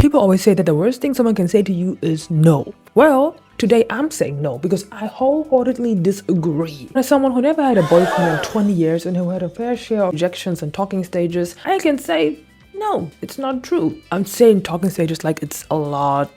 People always say that the worst thing someone can say to you is no. Well, today I'm saying no because I wholeheartedly disagree. As someone who never had a boyfriend in 20 years and who had a fair share of rejections and talking stages, I can say no, it's not true. I'm saying talking stages like it's a lot.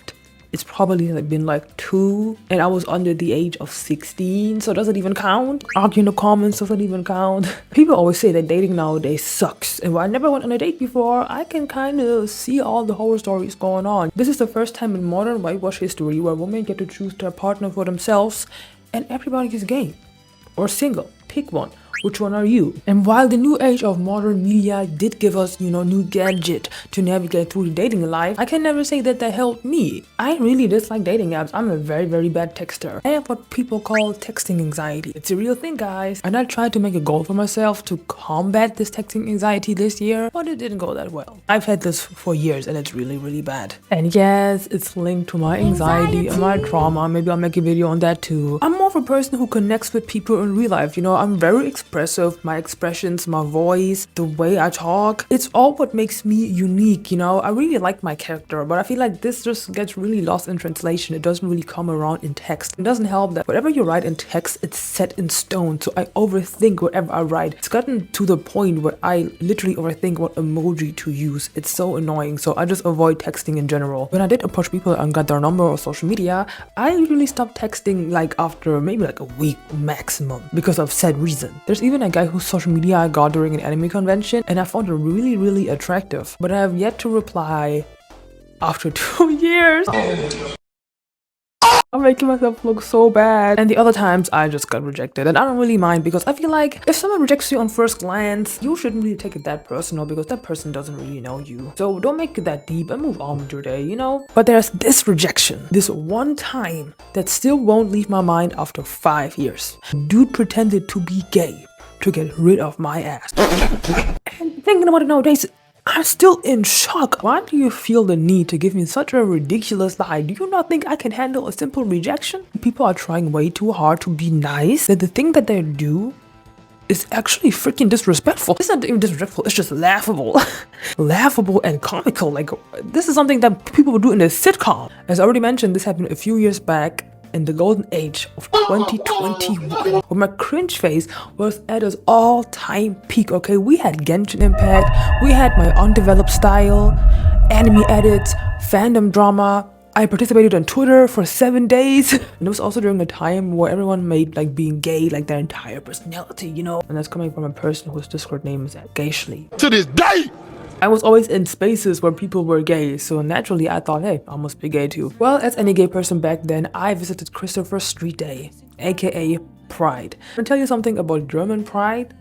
It's probably been like 2 and I was under the age of 16, so does it even count? Arguing in the comments doesn't even count. People always say that dating nowadays sucks, and while I never went on a date before, I can kind of see all the horror stories going on. This is the first time in modern whitewash history where women get to choose their partner for themselves and everybody is gay or single. Pick one. Which one are you? And while the new age of modern media did give us, new gadget to navigate through the dating life, I can never say that helped me. I really dislike dating apps. I'm a very, very bad texter. I have what people call texting anxiety. It's a real thing, guys. And I tried to make a goal for myself to combat this texting anxiety this year, but it didn't go that well. I've had this for years and it's really, really bad. And yes, it's linked to my anxiety and my trauma. Maybe I'll make a video on that too. I'm more of a person who connects with people in real life. I'm very expressive. My expressions, my voice, the way I talk, it's all what makes me unique. I really like my character, but I feel like this just gets really lost in translation. It doesn't really come around in text. It doesn't help that whatever you write in text, it's set in stone. So I overthink whatever I write. It's gotten to the point where I literally overthink what emoji to use. It's so annoying. So I just avoid texting in general. When I did approach people and got their number or social media, I usually stopped texting like after maybe like a week maximum because of said reason. There's even a guy whose social media I got during an anime convention and I found it really, really attractive. But I have yet to reply after 2 years. I'm making myself look so bad. And the other times I just got rejected, and I don't really mind because I feel like if someone rejects you on first glance, you shouldn't really take it that personal because that person doesn't really know you. So don't make it that deep and move on with your day, But there's this rejection, this one time that still won't leave my mind after 5 years. Dude pretended to be gay to get rid of my ass. And thinking about it nowadays, I'm still in shock. Why do you feel the need to give me such a ridiculous lie? Do you not think I can handle a simple rejection? People are trying way too hard to be nice that the thing that they do is actually freaking disrespectful. It's not even disrespectful, it's just laughable. Laughable and comical. Like, this is something that people would do in a sitcom. As I already mentioned, this happened a few years back in the golden age of 2021, where my cringe face was at its all-time peak, okay? We had Genshin Impact, we had my undeveloped style, anime edits, fandom drama. I participated on Twitter for 7 days. And it was also during a time where everyone made like being gay like their entire personality, And that's coming from a person whose Discord name is Gaishly. To this day! I was always in spaces where people were gay, so naturally I thought, hey, I must be gay too. Well, as any gay person back then, I visited Christopher's Street Day, aka Pride. I'm gonna tell you something about German Pride.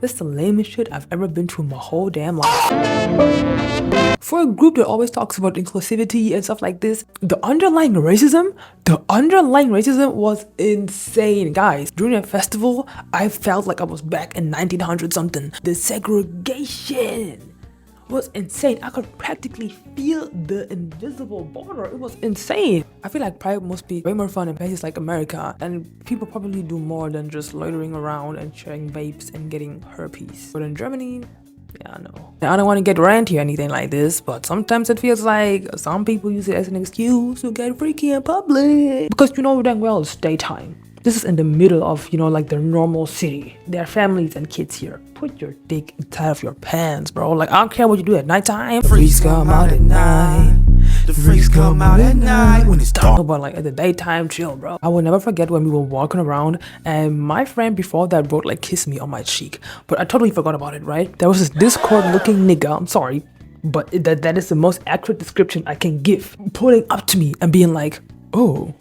This is the lamest shit I've ever been to in my whole damn life. For a group that always talks about inclusivity and stuff like this, the underlying racism was insane, guys. During a festival, I felt like I was back in 1900 something. The segregation was insane. I could practically feel the invisible border. It was insane. I feel like Pride must be way more fun in places like America, and people probably do more than just loitering around and sharing vapes and getting herpes. But in Germany, yeah, no. I don't want to get ranty or anything like this, but sometimes it feels like some people use it as an excuse to get freaky in public. Because dang well it's daytime. This is in the middle of, like the normal city. There are families and kids here. Put your dick inside of your pants, bro. Like, I don't care what you do at nighttime. Freaks come out at night. The freaks come out at night when it's dark. But like at the daytime, chill, bro. I will never forget when we were walking around and my friend before that wrote like kiss me on my cheek. But I totally forgot about it, right? There was this Discord looking nigga, I'm sorry, but that is the most accurate description I can give. Pulling up to me and being like, oh,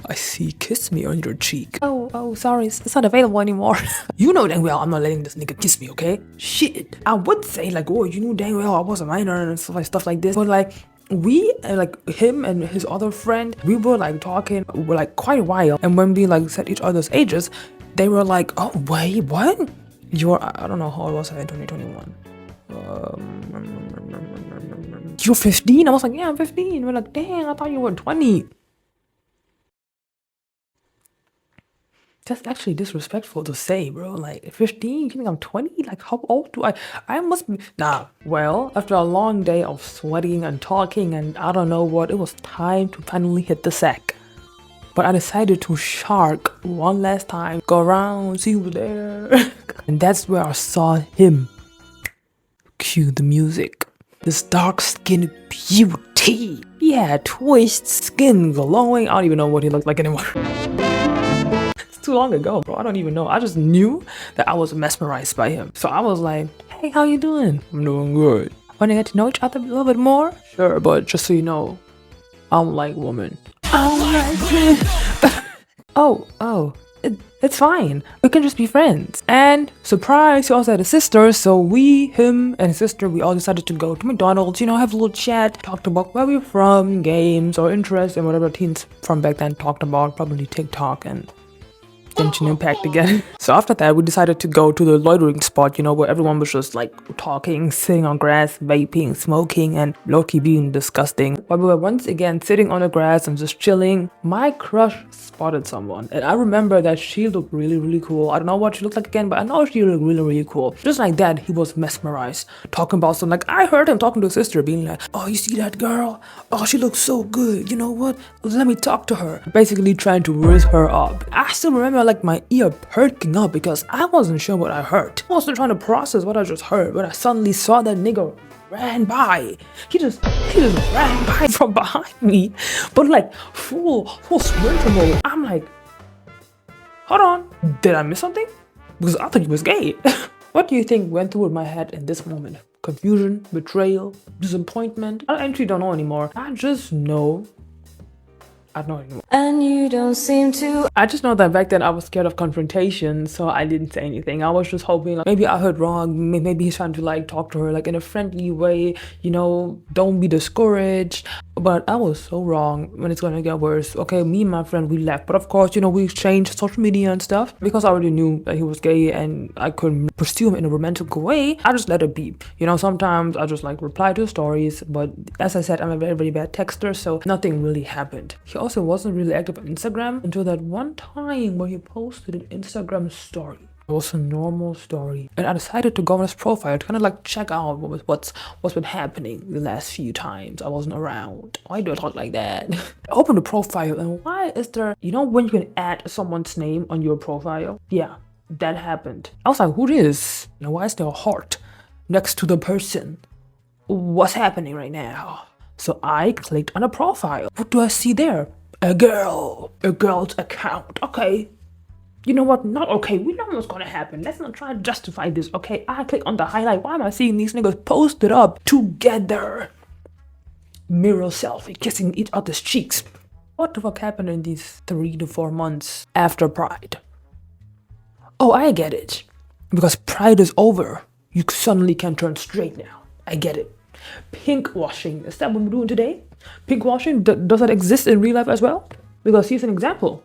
I see kiss me on your cheek. Oh, sorry, it's not available anymore. You know dang well I'm not letting this nigga kiss me, okay? Shit. I would say like, oh, you know dang well I was a minor and stuff like this. But like, we, like him and his other friend, we were like talking for like quite a while. And when we like said each other's ages, they were like, oh, wait, what? I don't know how old was I in 2021. You're 15? I was like, yeah, I'm 15. We're like, dang, I thought you were 20. That's actually disrespectful to say, bro. Like 15? You think I'm 20? Like how old do I must be. Nah. Well, after a long day of sweating and talking and I don't know what, it was time to finally hit the sack. But I decided to shark one last time, go around, see who's there. And that's where I saw him. Cue the music. This dark-skinned beauty. He had twist, skin glowing. I don't even know what he looked like anymore. It's too long ago, bro. I don't even know. I just knew that I was mesmerized by him. So I was like, hey, how you doing? I'm doing good. Want to get to know each other a little bit more? Sure, but just so you know, I don't like women. I don't like men. It's fine. We can just be friends. And surprise, he also had a sister. So him and his sister, we all decided to go to McDonald's, have a little chat, talked about where we're from, games or interests and whatever teens from back then talked about, probably TikTok and Genshin Impact again. So after that, we decided to go to the loitering spot, where everyone was just like talking, sitting on grass, vaping, smoking, and low-key being disgusting. While we were once again sitting on the grass and just chilling, my crush spotted someone. And I remember that she looked really, really cool. I don't know what she looked like again, but I know she looked really, really cool. Just like that, he was mesmerized, talking about something. Like, I heard him talking to his sister, being like, oh, you see that girl? Oh, she looks so good. You know what? Let me talk to her. Basically trying to raise her up. I still remember like my ear perking up because I wasn't sure what I heard. I wasn't trying to process what I just heard, but I suddenly saw that nigga ran by. He just ran by from behind me, but like full sprinter mode. I'm like, hold on, did I miss something? Because I thought he was gay. What do you think went through my head in this moment? Confusion, betrayal, disappointment? I actually don't know anymore. I just know I don't know anymore. And you don't seem to. I just know that back then I was scared of confrontation, so I didn't say anything. I was just hoping like maybe I heard wrong. Maybe he's trying to like talk to her like in a friendly way, don't be discouraged. But I was so wrong when it's gonna get worse. Okay, me and my friend, we left. But of course, we exchanged social media and stuff because I already knew that he was gay and I couldn't pursue him in a romantic way. I just let it be. Sometimes I just like reply to stories. But as I said, I'm a very, very bad texter, so nothing really happened. He also wasn't really active on Instagram until that one time where he posted an Instagram story. It was a normal story, and I decided to go on his profile to kind of like check out what's been happening the last few times I wasn't around. Why do I talk like that? I opened the profile, and why is there, when you can add someone's name on your profile? Yeah, that happened. I was like, who is? Why is there a heart next to the person? What's happening right now? So I clicked on a profile. What do I see there? A girl's account. Okay. You know what? Not okay. We know what's gonna happen. Let's not try to justify this, okay? I click on the highlight. Why am I seeing these niggas posted up together? Mirror selfie, kissing each other's cheeks. What the fuck happened in these 3 to 4 months after Pride? Oh, I get it. Because Pride is over, you suddenly can turn straight now. I get it. Pink washing. Is that what we're doing today? Pink washing? Does that exist in real life as well? Because here's an example.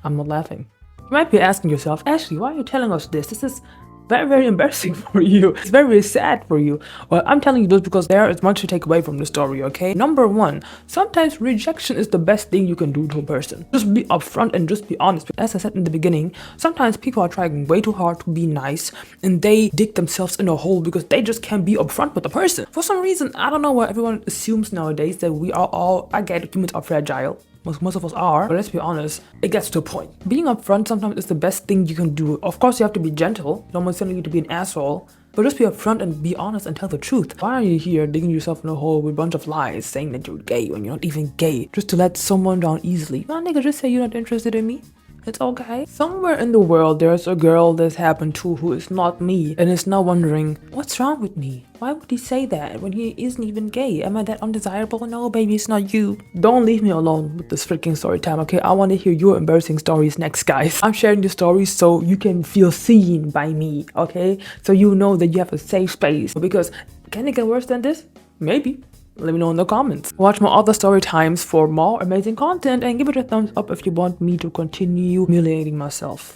I'm not laughing. You might be asking yourself, Ashley, why are you telling us this? This is very, very embarrassing for you. It's very, very sad for you. Well, I'm telling you this because there is much to take away from the story, okay? Number one, sometimes rejection is the best thing you can do to a person. Just be upfront and just be honest. As I said in the beginning, sometimes people are trying way too hard to be nice and they dig themselves in a hole because they just can't be upfront with the person. For some reason, I don't know why everyone assumes nowadays that we are all, I get it, humans are fragile. Most of us are, but let's be honest, it gets to a point. Being upfront sometimes is the best thing you can do. Of course, you have to be gentle. No one's telling you to be an asshole, but just be upfront and be honest and tell the truth. Why are you here digging yourself in a hole with a bunch of lies, saying that you're gay when you're not even gay, just to let someone down easily? Nah, nigga, just say you're not interested in me. It's okay. Somewhere in the world, there's a girl this happened to who is not me and is now wondering, what's wrong with me? Why would he say that when he isn't even gay? Am I that undesirable? No, baby, it's not you. Don't leave me alone with this freaking story time, okay? I want to hear your embarrassing stories next, guys. I'm sharing the stories so you can feel seen by me, okay? So you know that you have a safe space. Because can it get worse than this? Maybe. Let me know in the comments. Watch my other story times for more amazing content and give it a thumbs up if you want me to continue humiliating myself.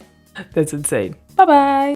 That's insane. Bye bye.